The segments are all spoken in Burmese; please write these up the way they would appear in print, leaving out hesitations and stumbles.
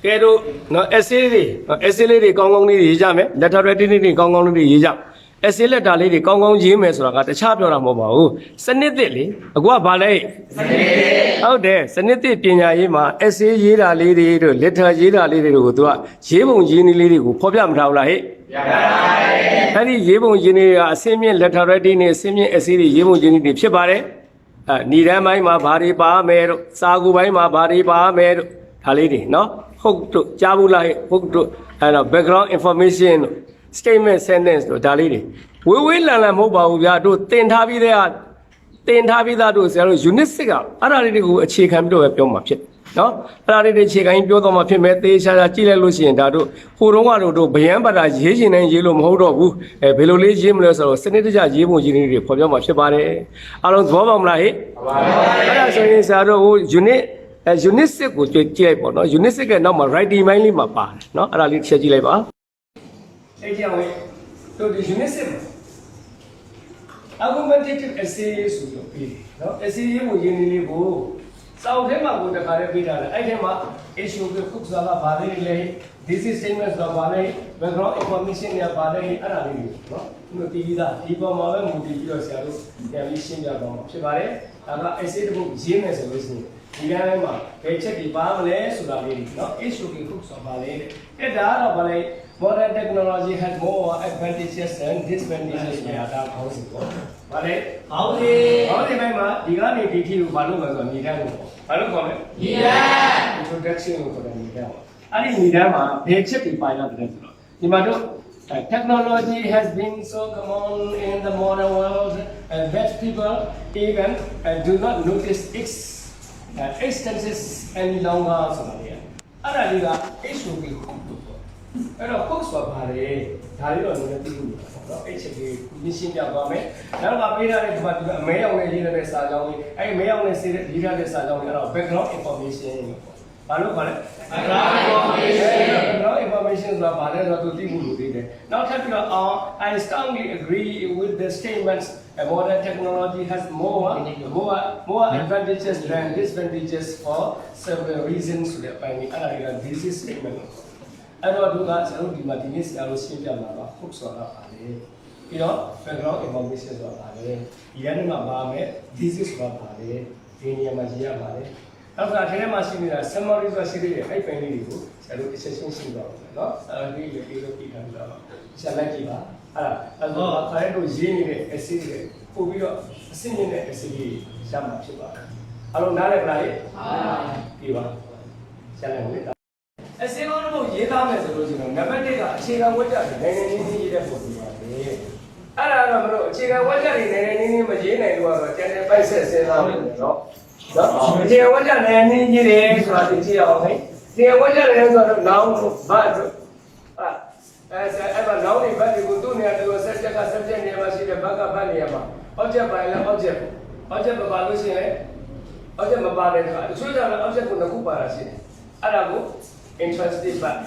ကဲတို့နော် essay လေးတွေကောင်းကောင်းလေးတွေရေးကြမယ် letter writing တွေကောင်းကောင်းလေးတွေရေးကြ essay letter လေးတွေကောင်းကောင်းရေးမယ်ဆိုတာကတခြားပြောတာမဟုတ်ပါဘူးစနစ်သစ်လေအခုကဘာလဲစနစ်သစ်ဟုတ်တယ်စနစ်သစ်ပညာရေးမှာ essay ရေးတာလေးတွေတို့ letter ရေးတာလေးတွေကိုသူကရေးပုံရေးနည်းလေးတွေကိုဖော်ပြမထားဘူးလားဟဲ့ပြပါပါတယ်အဲ့ဒီရေးပုံရေးနည်းတွေကအစင်းမြင့် letter writing နဲ့အစင်းမြင့် essay တွေရေးပုံရေးနည်းတွေဖြစ်ပါတယ်ဏီတန်းပိုင်းမှာဘာတွေပါမယ်တို့စာကူပိုင်းမှာဘာတွေပါမယ်တို့ဒါလေးတွေနော်ဟုတ်တို့ကြားဘူးလားဟုတ်တို့အဲ့တော့ background information တို့ statement sentence တို့ဒါလေးတွေဝေးလံမဟုတ်ပါဘူးဗျာတို့တင်ထားပြီးသားတို့ဆရာတို့ unit 6ကအဲ့ဒါလေးတွေကိုအခြေခံပြီးတော့ပဲပြောမှာဖြစ်နော်အဲ့ဒါလေးတွေအခြေခံပြောတော့မှာဖြစ်မယ်သေချာကြည့်လိုက်လို့ရှိရင်ဒါတို့ဟိုတုန်းကတော့တို့ဗျမ်းပါတာရေးချင်တိုင်းရေးလို့မဟုတ်တော့ဘူးဘယ်လိုလေးရေးမလဲဆိုတော့စနစ်တကျရေးပုံရေးနည်းတွေဖော်ပြမှာဖြစ်ပါတယ်အားလုံးသဘောပေါက်မလားဟဲ့မှန်ပါပါအဲ့ဒါဆိုရင်ဆရာတို့ဟို unit 6ကိုကြည့်လိုက်ပေါ့နော် unit 6ကနောက်မှာ writing ပိုင်းလေးမှာပါတယ်နော်အဲ့ဒါလေးချက်ကြည့်လိုက်ပါအဲ့ကြောင့်တို့ဒီ unit 6မှာ argumentative essay ဆိုလို့ပြီးနော် essay ရေးပုံရေးနည်းလေးကိုစောင့်ထဲမှာကိုတခါလေးပေးထားတယ်အဲ့ထဲမှာ issue ကိုခုစားပါလေလေ this is statements တော့ပါလေ background information တွေပါလေအဲ့ဒါလေးတွေနော်ဒီတီးသားဒီပေါ်မှာပဲမူတည်ပြီးတော့ဆရာတို့ပြန်ပြီးရှင်းပြသွားမှာဖြစ်ပါတယ်ဒါက essay တစ်ပုဒ်ရေးမယ်ဆိုလို့ရှိရင်ဒီတိုင်းမှာဘယ်ချက်တွေပါမလဲဆိုတာလေးတွေနော် issue ကိုခုစားပါလေအဲ့ဒါတော့ပါလေ modern technology has more advantages than disadvantages ဆိုတာဒါခေါင်းစဉ်ပေါ့ဗါလေခေါင်းစဉ်ပိုင်းမှာဒီကနေဒီထိကိုဘာလို့လဲဆိုတော့ညီတန်းကိုဘာလို့ခေါ်လဲညီတန်း introduction ကိုခေါ်တယ်ညီတန်းပေါ့အဲ့ဒီညီတန်းမှာဘယ်ချက်တွေပိုင်းလာတယ်ဆိုတော့ဒီမှာတို့ technology has been so common in the modern world that people even do not notice its extenses any longer ဆိုတာလေအဲ့ဒါလေးက issue ကိုအဲ့တော့ course ပါပါတယ်ဒါလေးတော့နည်းနည်းသိလို့ရပါတော့အဲ့ချက်လေးကိုရှင်းပြသွားမယ်နောက်ကပေးထားတဲ့ဒီမှာဒီအမဲရောင်နဲ့ရေးတဲ့စာကြောင်းလေးအဲ့အမဲရောင်နဲ့ရေးထားတဲ့စာကြောင်းလေးအဲ့တော့ background information ဘာလို့ခေါ်လဲ background information ဆိုတာဘာလဲဆိုတော့သိမှုလို့သိတယ်နောက်ထပ်ပြီးတော့ I strongly agree with the statements modern technology has more advantages than disadvantages for several reasons ဆိုတဲ့အပိုင်းအဲ့ဒါတွေက this is statementအဲ့တော့တို့ကကျွန်တော်ဒီမှာဒီနေ့ဆရာတို့ရှင်းပြမှာပါဟုတ်ဆိုတာပါလေပြီးတော့ background information ဆိုတာပါလေဒီကနေမှပါမယ် this is ဆိုတာပါလေဒီနေရာမှာရေးရပါလေနောက်ကထဲမှာရှိနေတာ summary ဆိုတာရှိသေးတယ်အဲ့ပိုင်းလေးတွေကိုဆရာတို့အချက်ချင်းရှင်းသွားပါမယ်နော်အဲ့ဒီလေးလို့ပြီးထားပြီလားဆရာလက်ကြည့်ပါအဲ့တော့ခါရဲတို့ရေးနေတဲ့ essay တွေပို့ပြီးတော့အစင်းနေတဲ့ essay တွေရမှာဖြစ်ပါတယ်အားလုံးနားလည်ပါလားပြီပါဆရာလည်းဝင်အစင်းကောင်းတို့ရေးသားမယ်ဆိုလို့ရှိရင်နံပါတ်1ကအခြေခံဝတ္ထုတွေနိုင်ငံချင်းရေးတဲ့ပုံစံပါပဲအဲ့ဒါတော့မလို့အခြေခံဝတ္ထုတွေနိုင်ငံချင်းမရေးနိုင်တော့ကျန်တဲ့ပိုက်ဆက်စဉ်းစားမယ်နော်အခြေခံဝတ္ထုနိုင်ငံချင်းရေးတယ်ဆိုတာသိကြအောင်ဟဲ့အခြေခံဝတ္ထုတွေဆိုတော့နောင်ဘတ်အဲ့ဒါနောင်တွေဘတ်တွေကိုသူ့နေရာတွေကို subject က subject နေရာမှာရှိတယ်ဘတ်ကဘတ်နေရာမှာ object ပိုင်းလား object မပါလို့ရှိရင် object မပါတဲ့အခါတချို့ကျတော့ object ကိုနှစ်ခုပါတာရှိတယ်အဲ့ဒါကို intransitive verb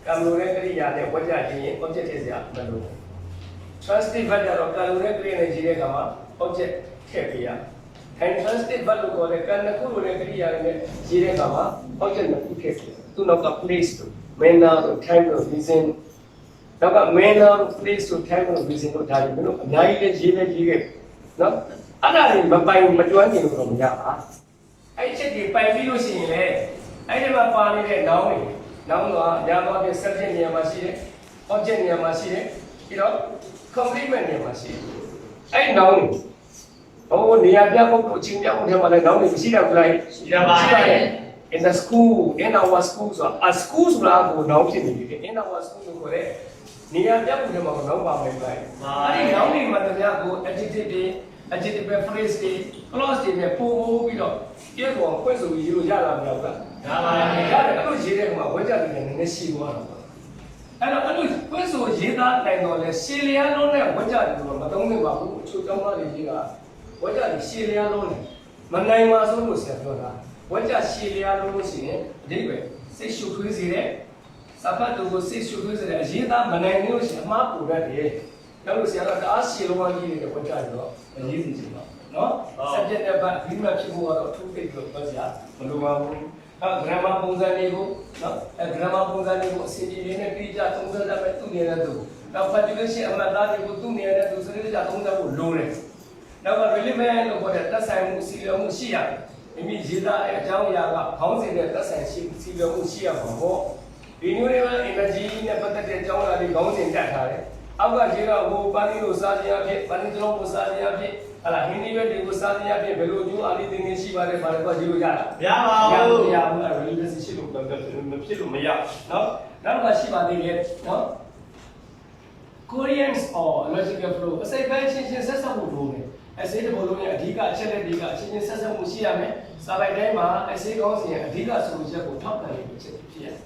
ကံလို့တဲ့ကရိယာနဲ့ဝတ္ထုချင်းရင် object ထည့်စရာမလိုဘူး transitive verb ကျတော့ကံလို့တဲ့ကရိယာနဲ့ရေးတဲ့အခါမှာ object ထည့်ပေးရ intransitive verb လို့ခေါ်တဲ့ကံနှစ်ခုလို့တဲ့ကရိယာနဲ့ရေးတဲ့အခါမှာ object နှစ်ခုထည့်ပေးသူနောက်က place တို့ manner တို့ time တို့ reason နောက်က manner တို့ place တို့ time တို့ reason တို့ဒါတွေမျိုးအများကြီးရေးခဲ့နော်အဲ့ဒါတွေမပိုင်မကျွမ်းကျင်လို့တော့မရပါအဲ့ချက်တွေပိုင်ပြီးလို့ရှိရင်လေအဲ့ဒီမှာပါနေတဲ့ noun တွေ noun ကညာတော့တဲ့ subject နေရာမှာရှိတယ် object နေရာမှာရှိတယ်ပြီးတော့ complement နေရာမှာရှိတယ်အဲ့ noun တွေဟိုနေရာပြဖို့အချင်းပြဖို့ထဲမှာလည်း noun တွေမရှိတော့ဘူးလားရှိရပါတယ် in the school in our school ဆိုတော့ a school ဆိုတာကို noun ဖြစ်နေပြီ in our school လို့ခေါ်တဲ့နေရာပြဖို့ထဲမှာ noun ပါမယ်ဗျာအဲ့ဒီ noun တွေမှာတရားကို adjective တွေ adjective phrase တွေ clause တွေနဲ့ပို့ပြီးတော့ပြေပေါ်ဖွင့်ဆိုပြီးရေးလို့ရလာမလားဗျာရပါတယ်ရတယ်အဲ့လိုရေးတဲ့ကောင်ကဝက်ကြတယ်နည်းနည်းရှည်သွားတာပေါ့အဲ့တော့အဲ့လိုဖွင့်ဆိုရေးသားနိုင်တော့လဲရှည်လျားလုံးနဲ့ဝက်ကြတယ်လို့မသုံးသင့်ပါဘူးအချို့ကျောင်းသားတွေကြီးကဝက်ကြတယ်ရှည်လျားလုံးနဲ့မနိုင်ပါဆုံးလို့ဆရာပြောတာဝက်ကြရှည်လျားလုံးလို့ရှိရင်အဓိပ္ပာယ်စိတ်ရှုပ်ထွေးစေတဲ့စာဖတ်သူကိုစိတ်ရှုပ်ထွေးစေတဲ့အရေးသားမနိုင်လို့ရှိရင်အမှားပူတတ်တယ်နောက်လို့ဆရာကတအားရှည်လုံးဝကြီးနေတဲ့ဝက်ကြတယ်တော့အရေးစီချင်တော့နော် subject နဲ့ verb ပြီးမှဖြစ်ဖို့ကတော့အထူးသိလို့ပြောစရာမလိုပါဘူး grammar ပုံစံတွေကိုနော်grammar ပုံစံတွေကိုအစီအစဉ်နဲ့တိကျသုံးသပ်ရမယ်သူ့နေနဲ့သူနောက် punctuation အမှတ်အသားတွေကိုသူ့နေနဲ့သူစနစ်တကျသုံးသပ်ဖို့လိုတယ်နောက်က relevant လို့ခေါ်တဲ့သက်ဆိုင်မှုစီလျော်မှုရှိရတယ်မိမိရေးသားတဲ့အကြောင်းအရာကခေါင်းစဉ်နဲ့သက်ဆိုင်ရှိစီလျော်မှုရှိရမှာပေါ့ renewable energy နဲ့ပတ်သက်တဲ့အကြောင်းအရာတွေခေါင်းစဉ်တက်ထားတယ်အောက်ကခြေကဟိုပန်းလေးကိုစားခြင်းအဖြစ်ပန်းလေးလုံးကိုစားခြင်းအဖြစ်ဟလာဟင်းဒီဘက်တွေကိုစားခြင်းအဖြစ်ဘယ်လိုမျိုးအားလေးတင်းတင်းရှိပါလဲဘာလို့ကကြည့်လို့ရတာမရပါဘူးမရဘူးအဲ့ religious ရှိလို့မဖြစ်လို့မရနော်နောက်တစ်ခါရှိပါသေးတယ်နော် Koreans or logical flow အစိပ်ပိုင်းချင်းချင်းဆက်ဆက်မှုလို့နေအစိပ်တစ်ပုံလုံးရဲ့အဓိကအချက်လက်တွေကချင်းချင်းဆက်ဆက်မှုရှိရမယ်စာပိုက်တိုင်းမှာအစိပ်ကောင်းစီရဲ့အဓိကဆိုချက်ကိုထောက်ခံရတဲ့ချက်ဖြစ်ရတယ်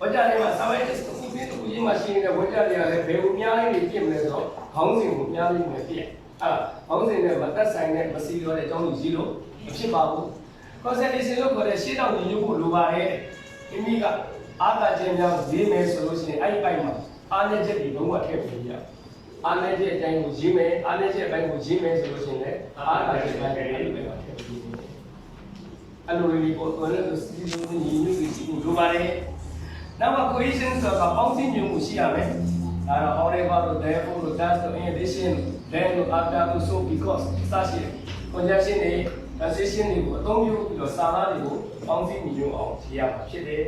ဝကြလေးမှာစာပိုက်တစ်ခုပြီးတစ်ခုချင်းမှရှိနေတဲ့ဝကြလေးကလည်းဘယ်လိုများလေးတွေပြင်မလဲဆိုတော့ခေါင်းစဉ်ကိုများလေးနဲ့ပြည့်ခေါင်းစဉ်နဲ့မသက်ဆိုင်တဲ့မစီရောတဲ့အကြောင်းကြီးလို့မဖြစ်ပါဘူး concentration လို့ခေါ်တဲ့ရှင်းတော့ညီညွတ်ဖို့လိုပါတယ်မိမိကအာသာခြင်းများရေးမယ်ဆိုလို့ရှိရင်အဲ့ဒီပိုင်းမှာအားနည်းချက်တွေလုံးဝထည့်ပြီးရအားနည်းချက်အတိုင်းကိုရေးမယ်အားနည်းချက်အပိုင်းကိုရေးမယ်ဆိုလို့ရှိရင်လည်းအားသာချက်ပိုင်းတွေအဲ့ဒီပိုင်းမှာထည့်ပြီးအဲ့လိုလေးကိုတော်လည်းစီးလို့ညီညွတ်ပြီးစီးဖို့လိုပါတယ်နောက်မှာ cohesion ဆိုတာပေါင်းစည်းညီမှုရှိရမယ်အဲ့တော့ however လို့ therefore လို့ thus လို့ in addition then လို့ after လို့ so because စရှိတယ် conjunction တွေ transition တွေကိုအသုံးပြုပြီးတော့စာသားတွေကိုပေါင်းစည်းညီညွတ်အောင်ရေးရမှာဖြစ်တယ်